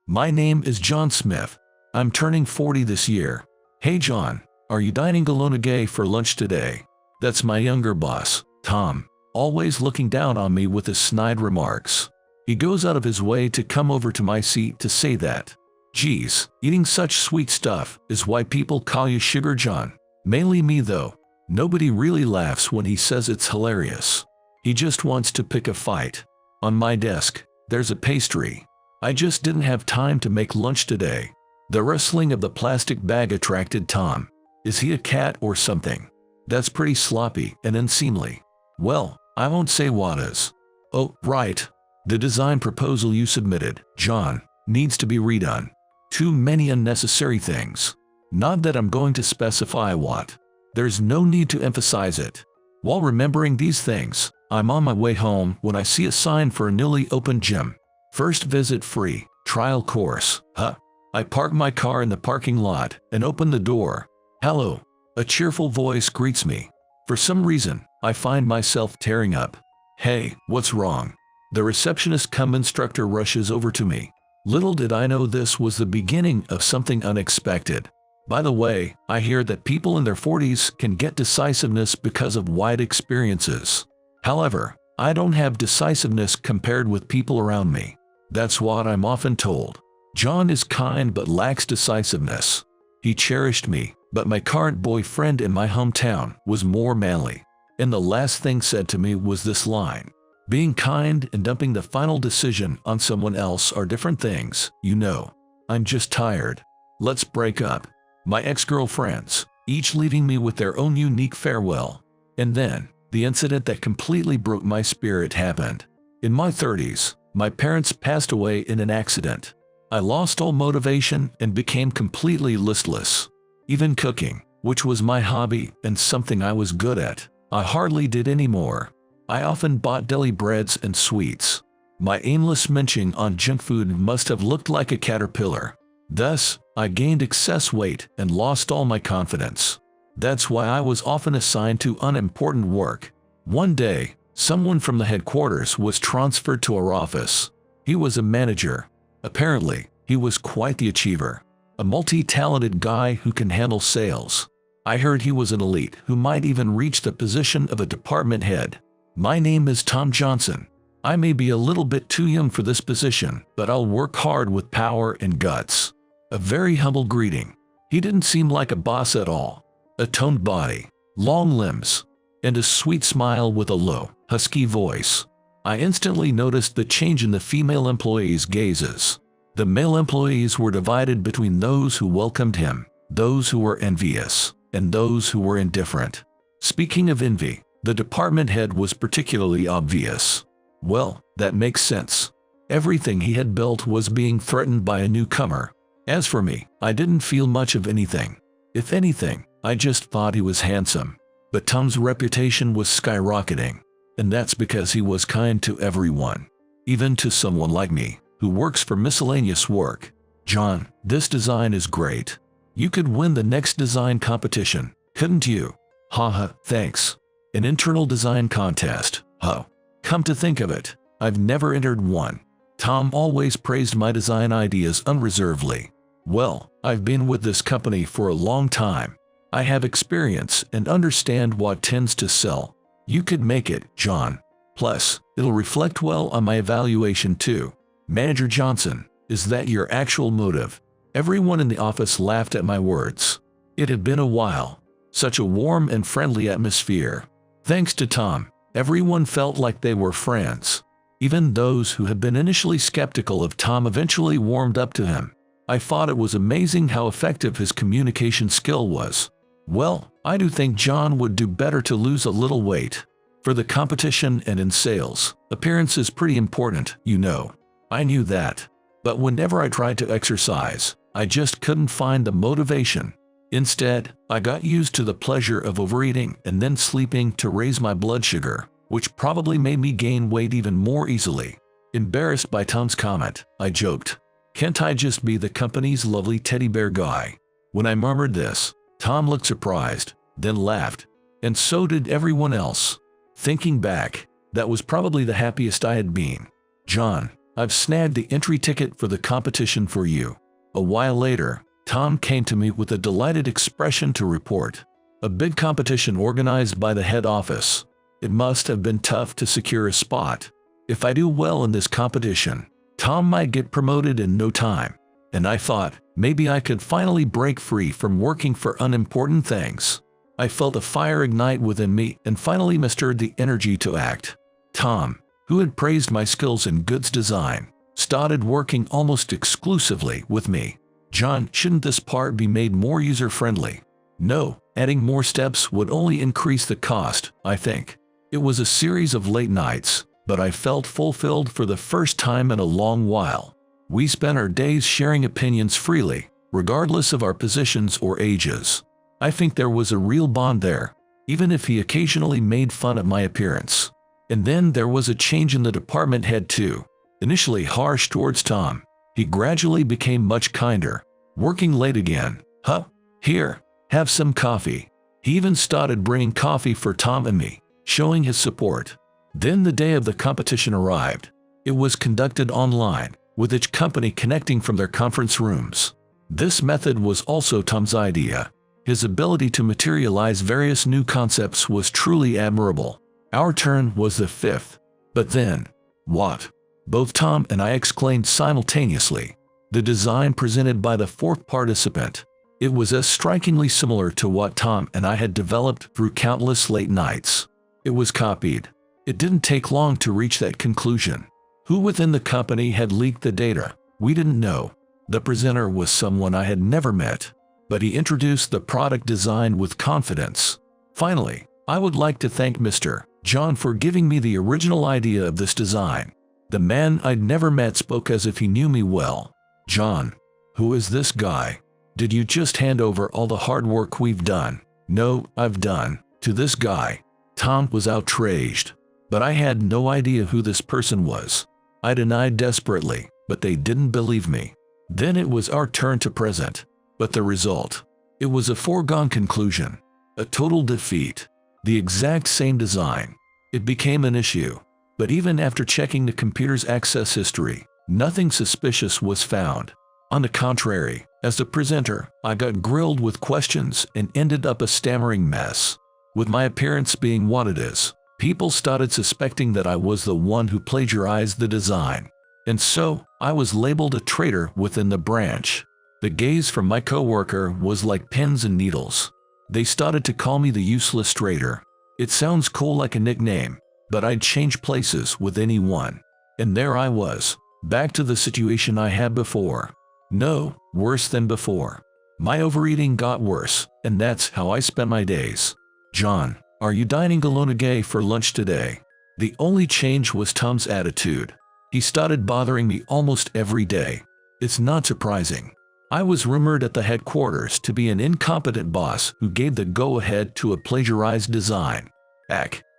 My name is John Smith. I'm turning 40 this year. Hey John, are you dining alone again for lunch today? That's my younger boss, Tom, always looking down on me with his snide remarks. He goes out of his way to come over to my seat to say that. Geez, eating such sweet stuff is why people call you Sugar John. Mainly me though. Nobody really laughs when he says it's hilarious. He just wants to pick a fight. On my desk, there's a pastry. I just didn't have time to make lunch today. The rustling of the plastic bag attracted Tom. Is he a cat or something? That's pretty sloppy and unseemly. Well, I won't say what is. Oh, right. The design proposal you submitted, John, needs to be redone. Too many unnecessary things. Not that I'm going to specify what. There's no need to emphasize it. While remembering these things, I'm on my way home when I see a sign for a newly opened gym. First visit free, trial course. I park my car in the parking lot and open the door. Hello. A cheerful voice greets me. For some reason, I find myself tearing up. Hey, what's wrong? The receptionist instructor rushes over to me. Little did I know this was the beginning of something unexpected. By the way, I hear that people in their 40s can get decisiveness because of wide experiences. However, I don't have decisiveness compared with people around me. That's what I'm often told. John is kind but lacks decisiveness. He cherished me, but my current boyfriend in my hometown was more manly. And the last thing said to me was this line. Being kind and dumping the final decision on someone else are different things, you know. I'm just tired. Let's break up. My ex-girlfriends, each leaving me with their own unique farewell. And then, the incident that completely broke my spirit happened. In my 30s, my parents passed away in an accident. I lost all motivation and became completely listless. Even cooking, which was my hobby and something I was good at, I hardly did anymore. I often bought deli breads and sweets. My aimless munching on junk food must have looked like a caterpillar. Thus, I gained excess weight and lost all my confidence. That's why I was often assigned to unimportant work. One day, someone from the headquarters was transferred to our office. He was a manager. Apparently, he was quite the achiever. A multi-talented guy who can handle sales. I heard he was an elite who might even reach the position of a department head. My name is Tom Johnson. I may be a little bit too young for this position, but I'll work hard with power and guts. A very humble greeting. He didn't seem like a boss at all. A toned body, long limbs, and a sweet smile with a low, husky voice. I instantly noticed the change in the female employees' gazes. The male employees were divided between those who welcomed him, those who were envious, and those who were indifferent. Speaking of envy, the department head was particularly obvious. Well, that makes sense. Everything he had built was being threatened by a newcomer. As for me, I didn't feel much of anything. If anything, I just thought he was handsome. But Tom's reputation was skyrocketing. And that's because he was kind to everyone. Even to someone like me, who works for miscellaneous work. John, this design is great. You could win the next design competition, couldn't you? Haha, thanks. An internal design contest, huh? Come to think of it, I've never entered one. Tom always praised my design ideas unreservedly. Well, I've been with this company for a long time. I have experience and understand what tends to sell. You could make it, John. Plus, it'll reflect well on my evaluation too. Manager Johnson, is that your actual motive? Everyone in the office laughed at my words. It had been a while. Such a warm and friendly atmosphere. Thanks to Tom, everyone felt like they were friends. Even those who had been initially skeptical of Tom eventually warmed up to him. I thought it was amazing how effective his communication skill was. Well, I do think John would do better to lose a little weight. For the competition and in sales, appearance is pretty important, you know. I knew that. But whenever I tried to exercise, I just couldn't find the motivation. Instead, I got used to the pleasure of overeating and then sleeping to raise my blood sugar, which probably made me gain weight even more easily. Embarrassed by Tom's comment, I joked, "Can't I just be the company's lovely teddy bear guy?" When I murmured this, Tom looked surprised, then laughed. And so did everyone else. Thinking back, that was probably the happiest I had been. John, I've snagged the entry ticket for the competition for you." A while later, Tom came to me with a delighted expression to report. A big competition organized by the head office. It must have been tough to secure a spot. If I do well in this competition, Tom might get promoted in no time. And I thought, maybe I could finally break free from working for unimportant things. I felt a fire ignite within me and finally mustered the energy to act. Tom, who had praised my skills in goods design, started working almost exclusively with me. "John, shouldn't this part be made more user-friendly?" "No, adding more steps would only increase the cost, I think." It was a series of late nights, but I felt fulfilled for the first time in a long while. We spent our days sharing opinions freely, regardless of our positions or ages. I think there was a real bond there, even if he occasionally made fun of my appearance. And then there was a change in the department head too. Initially harsh towards Tom, he gradually became much kinder. "Working late again, huh? Here, have some coffee." He even started bringing coffee for Tom and me, showing his support. Then the day of the competition arrived. It was conducted online, with each company connecting from their conference rooms. This method was also Tom's idea. His ability to materialize various new concepts was truly admirable. Our turn was the fifth. But then, what? Both Tom and I exclaimed simultaneously. The design presented by the fourth participant. It was as strikingly similar to what Tom and I had developed through countless late nights. It was copied. It didn't take long to reach that conclusion. Who within the company had leaked the data? We didn't know. The presenter was someone I had never met, but he introduced the product design with confidence. "Finally, I would like to thank Mr. John for giving me the original idea of this design." The man I'd never met spoke as if he knew me well. "John, who is this guy? Did you just hand over all the hard work we've done?" "No, I've done, to this guy." Tom was outraged, but I had no idea who this person was. I denied desperately, but they didn't believe me. Then it was our turn to present. But the result? It was a foregone conclusion. A total defeat. The exact same design. It became an issue. But even after checking the computer's access history, nothing suspicious was found. On the contrary, as the presenter, I got grilled with questions and ended up a stammering mess. With my appearance being what it is, people started suspecting that I was the one who plagiarized the design. And so, I was labeled a traitor within the branch. The gaze from my coworker was like pins and needles. They started to call me the useless traitor. It sounds cool like a nickname, but I'd change places with anyone. And there I was, back to the situation I had before. No, worse than before. My overeating got worse, and that's how I spent my days. "John, are you dining alone again for lunch today?" The only change was Tom's attitude. He started bothering me almost every day. It's not surprising. I was rumored at the headquarters to be an incompetent boss who gave the go-ahead to a plagiarized design.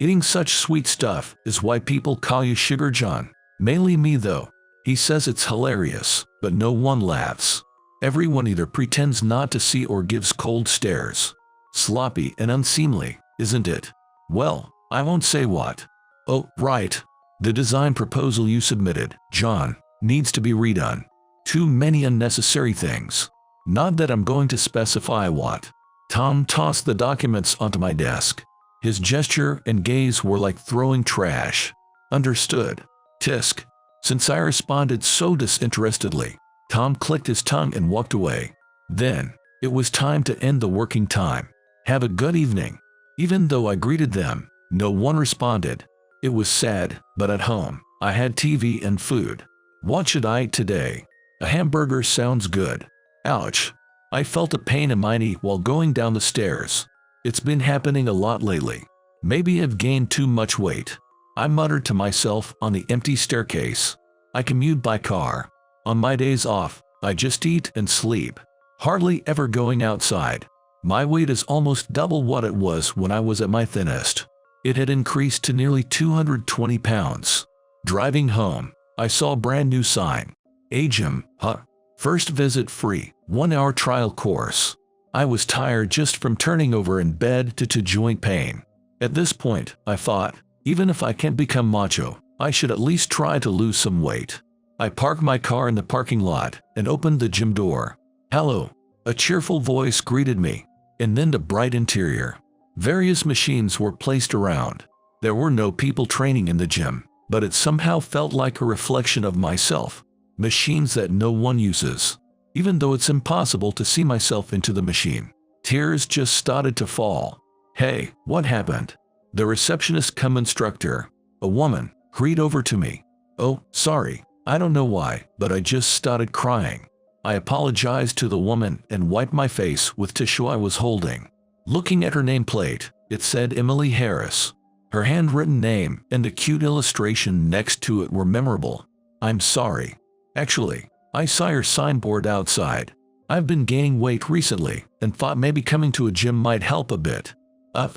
Eating such sweet stuff is why people call you Sugar John. Mainly me though. He says it's hilarious, but no one laughs. Everyone either pretends not to see or gives cold stares. Sloppy and unseemly, isn't it? Well, I won't say what. Oh, right. The design proposal you submitted, John, needs to be redone. Too many unnecessary things. Not that I'm going to specify what. Tom tossed the documents onto my desk. His gesture and gaze were like throwing trash. Understood. Tisk. Since I responded so disinterestedly, Tom clicked his tongue and walked away. Then, it was time to end the working time. Have a good evening. Even though I greeted them, no one responded. It was sad, but at home, I had TV and food. What should I eat today? A hamburger sounds good. Ouch. I felt a pain in my knee while going down the stairs. It's been happening a lot lately. Maybe I've gained too much weight. I muttered to myself on the empty staircase. I commute by car. On my days off, I just eat and sleep. Hardly ever going outside. My weight is almost double what it was when I was at my thinnest. It had increased to nearly 220 pounds. Driving home, I saw a brand new sign. Agem, First visit free, 1-hour trial course. I was tired just from turning over in bed to joint pain. At this point, I thought, even if I can't become macho, I should at least try to lose some weight. I parked my car in the parking lot and opened the gym door. "Hello," a cheerful voice greeted me, and then the bright interior. Various machines were placed around. There were no people training in the gym, but it somehow felt like a reflection of myself. Machines that no one uses. Even though it's impossible to see myself into the machine. Tears just started to fall. "Hey, what happened?" The receptionist cum instructor, a woman, hurried over to me. "Oh, sorry, I don't know why, but I just started crying." I apologized to the woman and wiped my face with tissue I was holding. Looking at her nameplate, it said Emily Harris. Her handwritten name and the cute illustration next to it were memorable. "I'm sorry. Actually, I saw your signboard outside. I've been gaining weight recently and thought maybe coming to a gym might help a bit."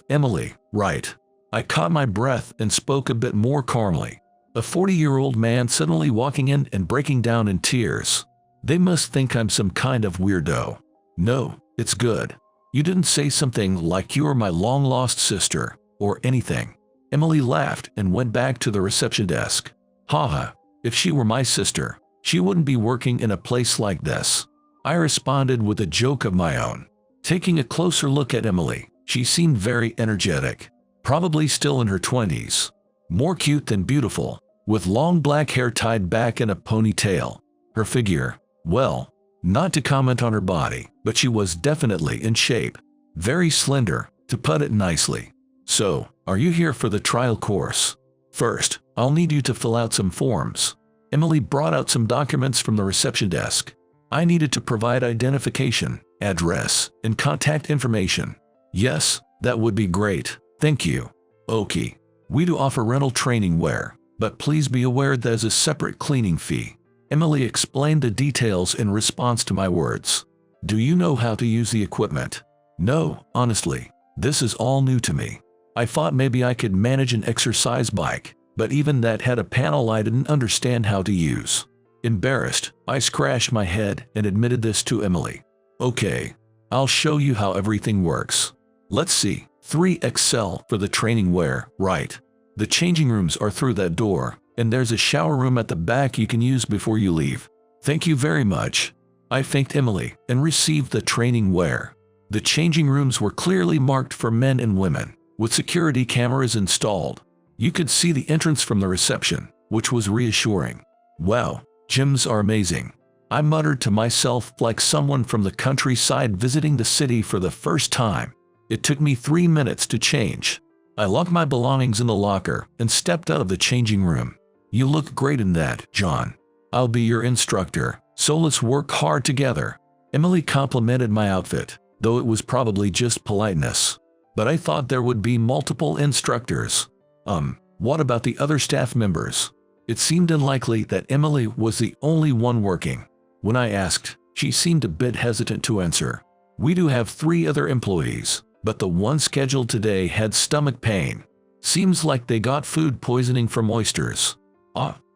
Emily, right." I caught my breath and spoke a bit more calmly. A 40-year-old man suddenly walking in and breaking down in tears. They must think I'm some kind of weirdo. "No, it's good. You didn't say something like you were my long-lost sister, or anything." Emily laughed and went back to the reception desk. "Haha, if she were my sister, she wouldn't be working in a place like this." I responded with a joke of my own. Taking a closer look at Emily, she seemed very energetic. Probably still in her 20s. More cute than beautiful, with long black hair tied back in a ponytail. Her figure, well, not to comment on her body, but she was definitely in shape. Very slender, to put it nicely. "So, are you here for the trial course? First, I'll need you to fill out some forms." Emily brought out some documents from the reception desk. I needed to provide identification, address, and contact information. "Yes, that would be great. Thank you." "Okay. We do offer rental training wear, but please be aware there's a separate cleaning fee." Emily explained the details in response to my words. "Do you know how to use the equipment?" "No, honestly. This is all new to me. I thought maybe I could manage an exercise bike, but even that had a panel I didn't understand how to use." Embarrassed, I scratched my head and admitted this to Emily. "Okay, I'll show you how everything works. Let's see, 3XL for the training wear, right? The changing rooms are through that door, and there's a shower room at the back you can use before you leave." "Thank you very much." I thanked Emily and received the training wear. The changing rooms were clearly marked for men and women, with security cameras installed. You could see the entrance from the reception, which was reassuring. "Wow, gyms are amazing." I muttered to myself like someone from the countryside visiting the city for the first time. It took me 3 minutes to change. I locked my belongings in the locker and stepped out of the changing room. "You look great in that, John. I'll be your instructor, so let's work hard together." Emily complimented my outfit, though it was probably just politeness. But I thought there would be multiple instructors. What about the other staff members? It seemed unlikely that Emily was the only one working. When I asked, she seemed a bit hesitant to answer. "We do have 3 other employees, but the one scheduled today had stomach pain. Seems like they got food poisoning from oysters."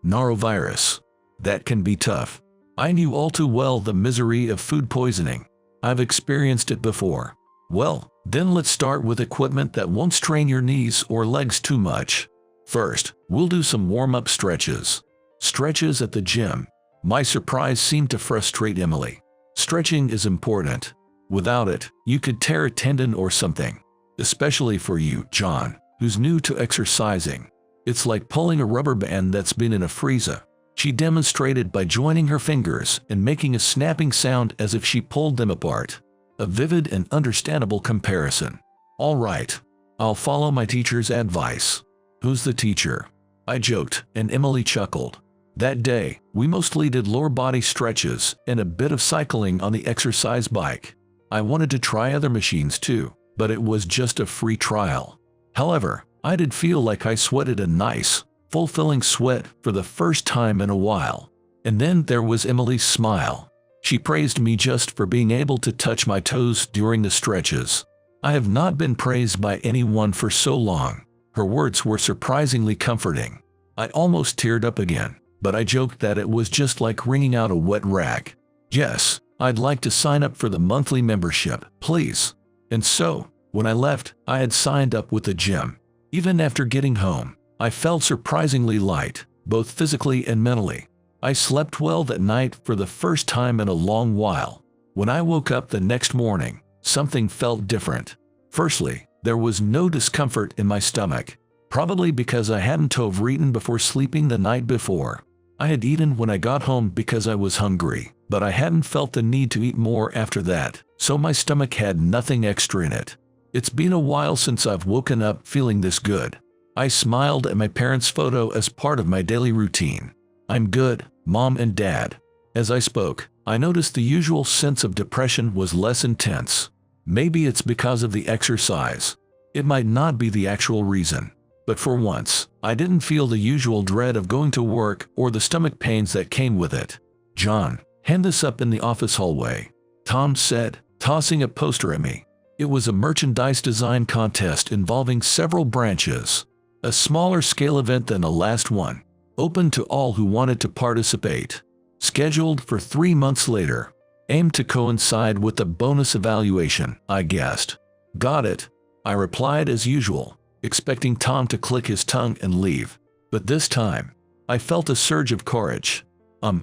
Norovirus. That can be tough. I knew all too well the misery of food poisoning. I've experienced it before. "Well, then let's start with equipment that won't strain your knees or legs too much. First, we'll do some warm-up stretches." Stretches at the gym. My surprise seemed to frustrate Emily. Stretching is important. Without it, you could tear a tendon or something. Especially for you, John, who's new to exercising. It's like pulling a rubber band that's been in a freezer. She demonstrated by joining her fingers and making a snapping sound as if she pulled them apart. A vivid and understandable comparison. "All right, I'll follow my teacher's advice." "Who's the teacher?" I joked, and Emily chuckled. That day, we mostly did lower body stretches and a bit of cycling on the exercise bike. I wanted to try other machines too, but it was just a free trial. However, I did feel like I sweated a nice, fulfilling sweat for the first time in a while. And then there was Emily's smile. She praised me just for being able to touch my toes during the stretches. I have not been praised by anyone for so long. Her words were surprisingly comforting. I almost teared up again, but I joked that it was just like wringing out a wet rag. "Yes, I'd like to sign up for the monthly membership, please." And so, when I left, I had signed up with the gym. Even after getting home, I felt surprisingly light, both physically and mentally. I slept well that night for the first time in a long while. When I woke up the next morning, something felt different. Firstly, there was no discomfort in my stomach, probably because I hadn't overeaten before sleeping the night before. I had eaten when I got home because I was hungry, but I hadn't felt the need to eat more after that, so my stomach had nothing extra in it. It's been a while since I've woken up feeling this good. I smiled at my parents' photo as part of my daily routine. I'm good, Mom and Dad. As I spoke, I noticed the usual sense of depression was less intense. Maybe it's because of the exercise. It might not be the actual reason. But for once, I didn't feel the usual dread of going to work or the stomach pains that came with it. "John, hand this up in the office hallway," Tom said, tossing a poster at me. It was a merchandise design contest involving several branches. A smaller scale event than the last one, open to all who wanted to participate. Scheduled for 3 months later. Aimed to coincide with the bonus evaluation, I guessed. "Got it," I replied as usual, expecting Tom to click his tongue and leave. But this time, I felt a surge of courage.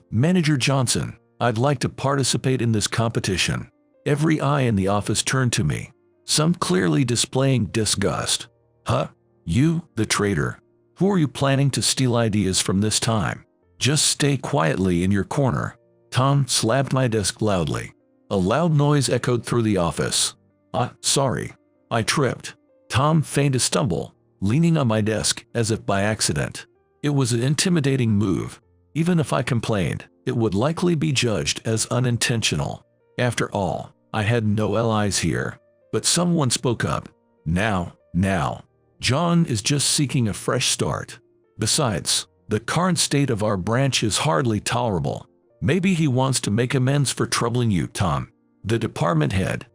Manager Johnson, I'd like to participate in this competition." Every eye in the office turned to me, some clearly displaying disgust. "Huh? You, the traitor? Who are you planning to steal ideas from this time? Just stay quietly in your corner." Tom slapped my desk loudly. A loud noise echoed through the office. Sorry. I tripped. Tom feigned a stumble, leaning on my desk as if by accident. It was an intimidating move. Even if I complained, it would likely be judged as unintentional. After all, I had no allies here. But someone spoke up. Now. John is just seeking a fresh start. Besides, the current state of our branch is hardly tolerable. Maybe he wants to make amends for troubling you, Tom." The department head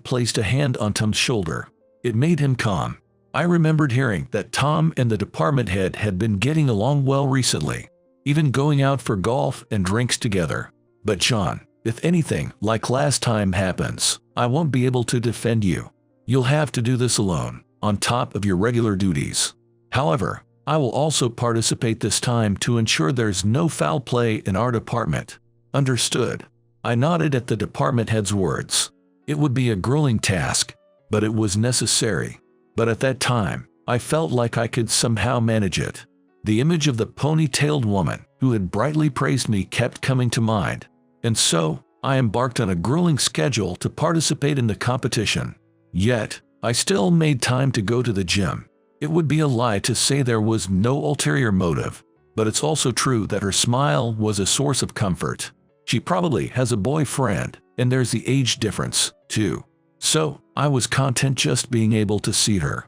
placed a hand on Tom's shoulder. It made him calm. I remembered hearing that Tom and the department head had been getting along well recently, even going out for golf and drinks together. "But John, if anything like last time happens, I won't be able to defend you. You'll have to do this alone, on top of your regular duties. However, I will also participate this time to ensure there's no foul play in our department." "Understood." I nodded at the department head's words. It would be a grueling task, but it was necessary. But at that time, I felt like I could somehow manage it. The image of the pony-tailed woman who had brightly praised me kept coming to mind. And so, I embarked on a grueling schedule to participate in the competition. Yet, I still made time to go to the gym. It would be a lie to say there was no ulterior motive, but it's also true that her smile was a source of comfort. She probably has a boyfriend, and there's the age difference, too. So, I was content just being able to see her.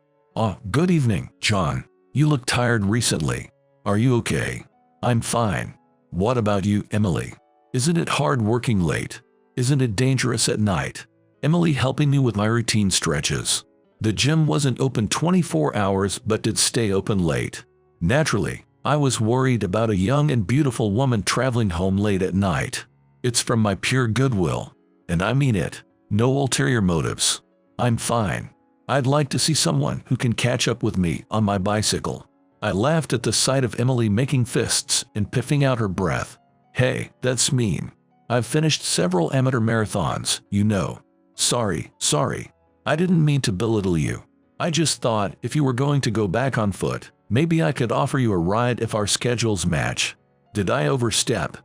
Good evening, John. You look tired recently. Are you okay?" "I'm fine. What about you, Emily? Isn't it hard working late? Isn't it dangerous at night?" Emily helping me with my routine stretches. The gym wasn't open 24 hours but did stay open late. Naturally, I was worried about a young and beautiful woman traveling home late at night. It's from my pure goodwill. And I mean it. No ulterior motives. I'm fine. I'd like to see someone who can catch up with me on my bicycle. I laughed at the sight of Emily making fists and piffing out her breath. "Hey, that's mean. I've finished several amateur marathons, you know." Sorry. I didn't mean to belittle you. I just thought if you were going to go back on foot, maybe I could offer you a ride if our schedules match. Did I overstep?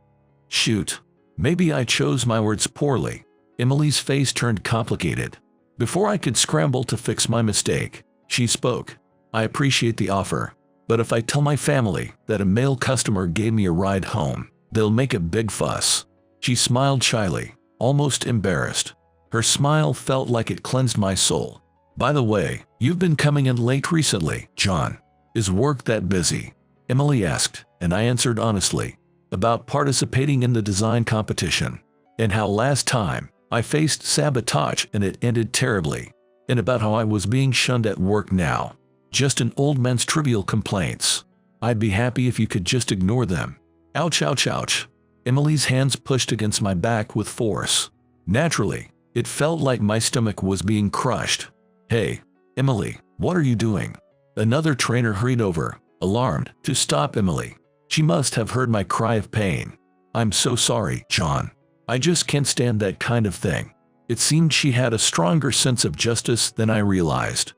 Shoot. Maybe I chose my words poorly. Emily's face turned complicated. Before I could scramble to fix my mistake, she spoke. "I appreciate the offer, but if I tell my family that a male customer gave me a ride home, they'll make a big fuss." She smiled shyly, almost embarrassed. Her smile felt like it cleansed my soul. "By the way, you've been coming in late recently, John. Is work that busy?" Emily asked, and I answered honestly, about participating in the design competition, and how last time I faced sabotage and it ended terribly, and about how I was being shunned at work now. Just an old man's trivial complaints. I'd be happy if you could just ignore them. Ouch. Emily's hands pushed against my back with force. Naturally, it felt like my stomach was being crushed. "Hey, Emily, what are you doing?" Another trainer hurried over, alarmed, to stop Emily. She must have heard my cry of pain. I'm so sorry, John. I just can't stand that kind of thing. It seemed she had a stronger sense of justice than I realized.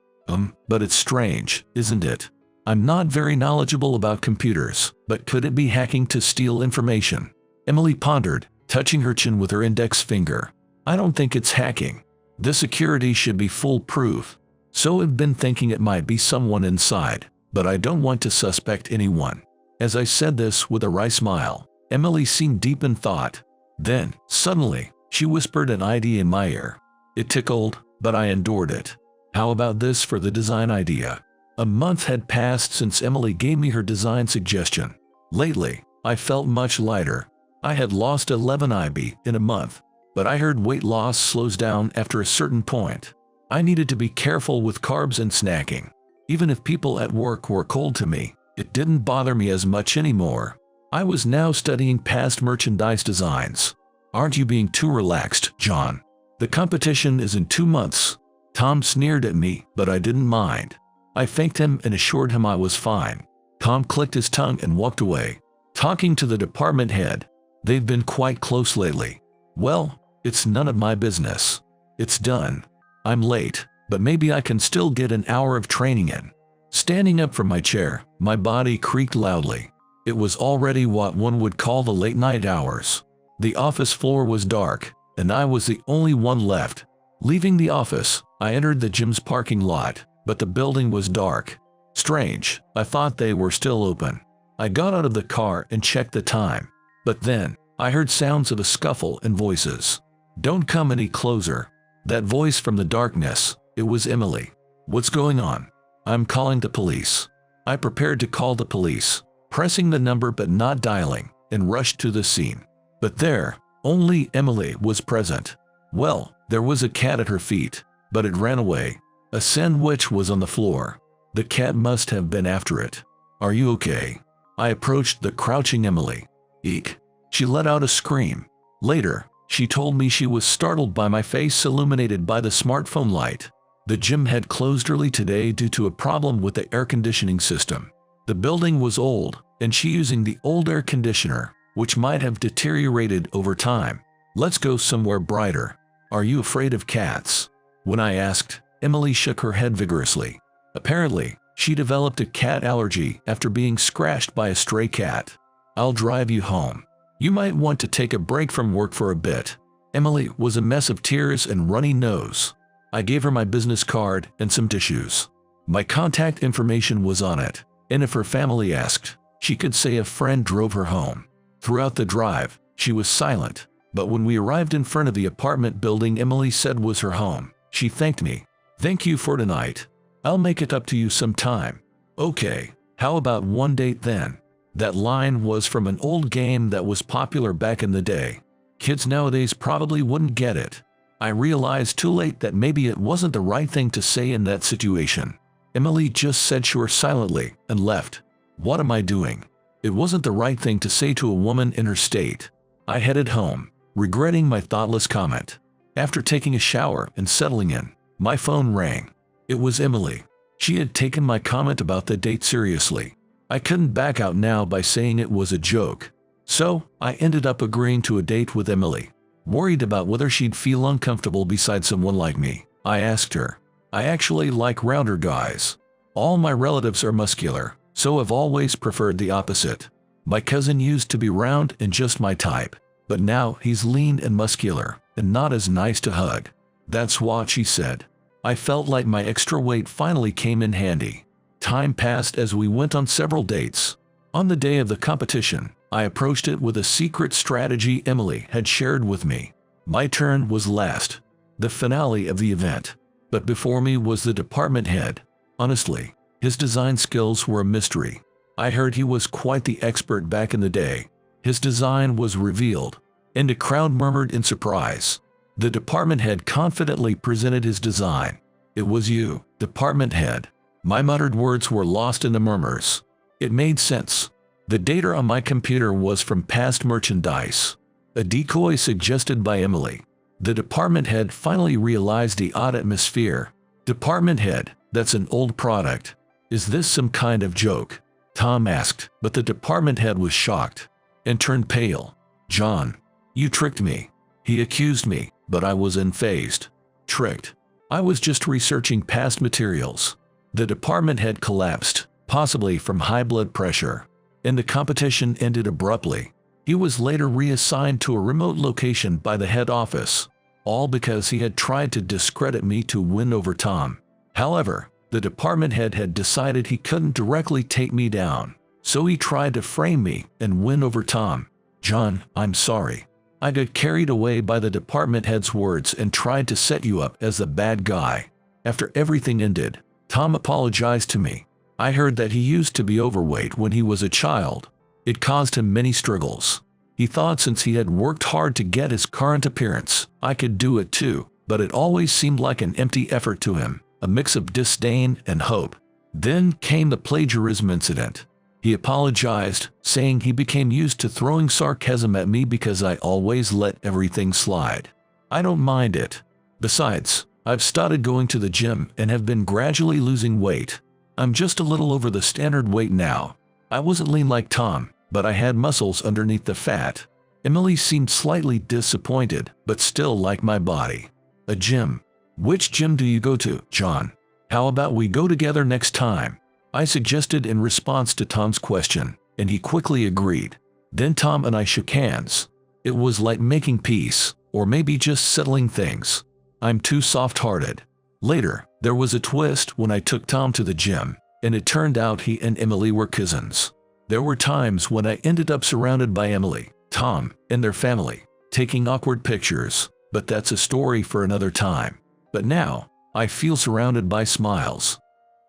But it's strange, isn't it? I'm not very knowledgeable about computers, but could it be hacking to steal information? Emily pondered, touching her chin with her index finger. I don't think it's hacking. The security should be foolproof. So I've been thinking it might be someone inside, but I don't want to suspect anyone. As I said this with a wry smile, Emily seemed deep in thought. Then, suddenly, she whispered an idea in my ear. It tickled, but I endured it. How about this for the design idea? A month had passed since Emily gave me her design suggestion. Lately, I felt much lighter. I had lost 11 lb in a month, but I heard weight loss slows down after a certain point. I needed to be careful with carbs and snacking. Even if people at work were cold to me, it didn't bother me as much anymore. I was now studying past merchandise designs. Aren't you being too relaxed, John? The competition is in 2 months. Tom sneered at me, but I didn't mind. I thanked him and assured him I was fine. Tom clicked his tongue and walked away, talking to the department head. They've been quite close lately. Well, it's none of my business. It's done. I'm late, but maybe I can still get an hour of training in. Standing up from my chair, my body creaked loudly. It was already what one would call the late-night hours. The office floor was dark, and I was the only one left. Leaving the office, I entered the gym's parking lot, but the building was dark. Strange, I thought they were still open. I got out of the car and checked the time. But then, I heard sounds of a scuffle and voices. Don't come any closer. That voice from the darkness, it was Emily. What's going on? I'm calling the police. I prepared to call the police, pressing the number but not dialing, and rushed to the scene. But there, only Emily was present. Well, there was a cat at her feet, but it ran away. A sandwich was on the floor. The cat must have been after it. Are you okay? I approached the crouching Emily. Eek. She let out a scream. Later, she told me she was startled by my face illuminated by the smartphone light. The gym had closed early today due to a problem with the air conditioning system. The building was old, and she using the old air conditioner, which might have deteriorated over time. Let's go somewhere brighter. Are you afraid of cats? When I asked, Emily shook her head vigorously. Apparently, she developed a cat allergy after being scratched by a stray cat. I'll drive you home. You might want to take a break from work for a bit. Emily was a mess of tears and runny nose. I gave her my business card and some tissues. My contact information was on it, and if her family asked, she could say a friend drove her home. Throughout the drive, she was silent, but when we arrived in front of the apartment building Emily said was her home, she thanked me. Thank you for tonight. I'll make it up to you sometime. Okay, how about one date then? That line was from an old game that was popular back in the day. Kids nowadays probably wouldn't get it. I realized too late that maybe it wasn't the right thing to say in that situation. Emily just said sure silently and left. What am I doing? It wasn't the right thing to say to a woman in her state. I headed home, regretting my thoughtless comment. After taking a shower and settling in, my phone rang. It was Emily. She had taken my comment about the date seriously. I couldn't back out now by saying it was a joke. So, I ended up agreeing to a date with Emily. Worried about whether she'd feel uncomfortable beside someone like me, I asked her. I actually like rounder guys. All my relatives are muscular, so I've always preferred the opposite. My cousin used to be round and just my type, but now he's lean and muscular, and not as nice to hug. That's what she said. I felt like my extra weight finally came in handy. Time passed as we went on several dates. On the day of the competition, I approached it with a secret strategy Emily had shared with me. My turn was last, the finale of the event. But before me was the department head. Honestly, his design skills were a mystery. I heard he was quite the expert back in the day. His design was revealed, and a crowd murmured in surprise. The department head confidently presented his design. It was you, department head. My muttered words were lost in the murmurs. It made sense. The data on my computer was from past merchandise, a decoy suggested by Emily. The department head finally realized the odd atmosphere. Department head, that's an old product. Is this some kind of joke? Tom asked, but the department head was shocked and turned pale. John, you tricked me. He accused me, but I was unfazed. Tricked? I was just researching past materials. The department head collapsed, possibly from high blood pressure, and the competition ended abruptly. He was later reassigned to a remote location by the head office, all because he had tried to discredit me to win over Tom. However, the department head had decided he couldn't directly take me down, so he tried to frame me and win over Tom. John, I'm sorry. I got carried away by the department head's words and tried to set you up as the bad guy. After everything ended, Tom apologized to me. I heard that he used to be overweight when he was a child. It caused him many struggles. He thought since he had worked hard to get his current appearance, I could do it too, but it always seemed like an empty effort to him, a mix of disdain and hope. Then came the plagiarism incident. He apologized, saying he became used to throwing sarcasm at me because I always let everything slide. I don't mind it. Besides, I've started going to the gym and have been gradually losing weight. I'm just a little over the standard weight now. I wasn't lean like Tom, but I had muscles underneath the fat. Emily seemed slightly disappointed, but still liked my body. A gym. Which gym do you go to, John? How about we go together next time? I suggested in response to Tom's question, and he quickly agreed. Then Tom and I shook hands. It was like making peace, or maybe just settling things. I'm too soft-hearted. Later, there was a twist when I took Tom to the gym, and it turned out he and Emily were cousins. There were times when I ended up surrounded by Emily, Tom, and their family, taking awkward pictures, but that's a story for another time. But now, I feel surrounded by smiles.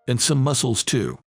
And some muscles too.